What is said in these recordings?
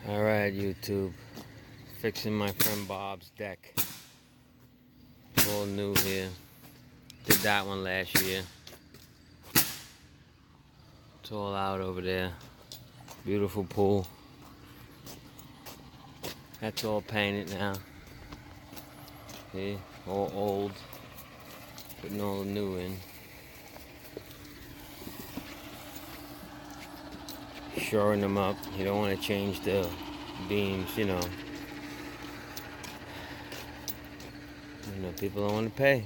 Alright, YouTube. Fixing my friend Bob's deck. All new here. Did that one last year. It's all out over there. Beautiful pool. That's all painted now. See? All old. Putting all the new in. Shoring them up. You don't want to change the beams, you know. People don't want to pay.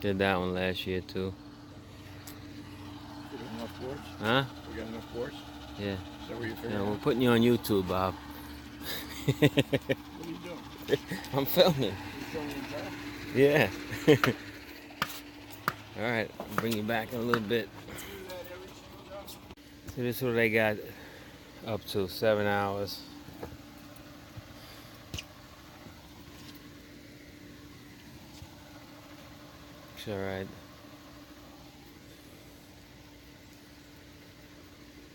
Did that one last year too. You got enough boards? Huh? You got enough boards? Yeah. Is that what you're figuring Yeah, we're out? putting you on YouTube, Bob. What are you doing? I'm filming. You filming in back? Yeah. Alright, I'll bring you back in a little bit. So this is what they got up to, 7 hours. It's alright.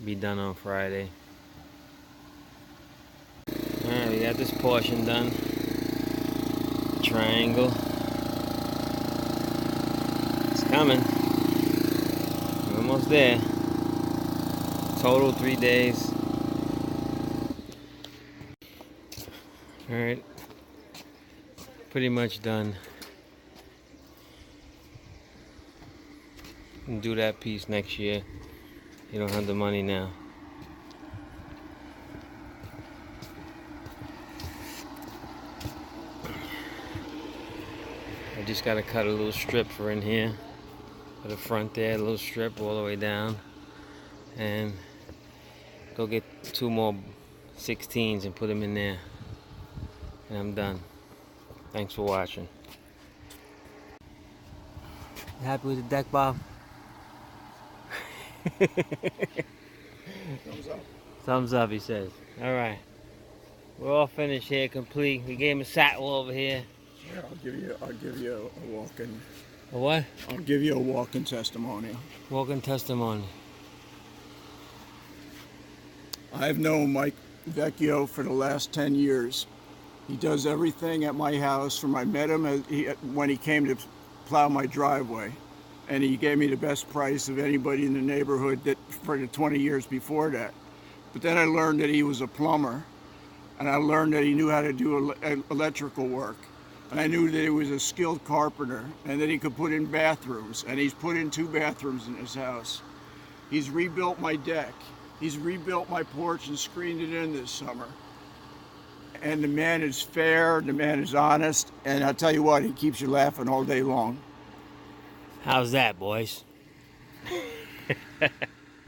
Be done on Friday. Alright, we got this portion done. Triangle. It's coming. We're almost there. Total 3 days. Alright. Pretty much done. And do that piece next year. You don't have the money now. I just gotta cut a little strip for in here. For the front there, a little strip all the way down. And go get 2 more 16s and put them in there. And I'm done. Thanks for watching. You happy with the deck, Bob? Thumbs up. Thumbs up, he says. Alright. We're all finished here, complete. We gave him a saddle over here. Yeah, I'll give you a walk-in. A what? I'll give you a walk-in testimonial. Walking testimony. I've known Mike Vecchio for the last 10 years. He does everything at my house. I met him when he came to plow my driveway, and he gave me the best price of anybody in the neighborhood for the 20 years before that. But then I learned that he was a plumber, and I learned that he knew how to do electrical work. And I knew that he was a skilled carpenter, and that he could put in bathrooms, and he's put in 2 bathrooms in his house. He's rebuilt my deck. He's rebuilt my porch and screened it in this summer. And the man is fair, the man is honest, and I'll tell you what, he keeps you laughing all day long. How's that, boys?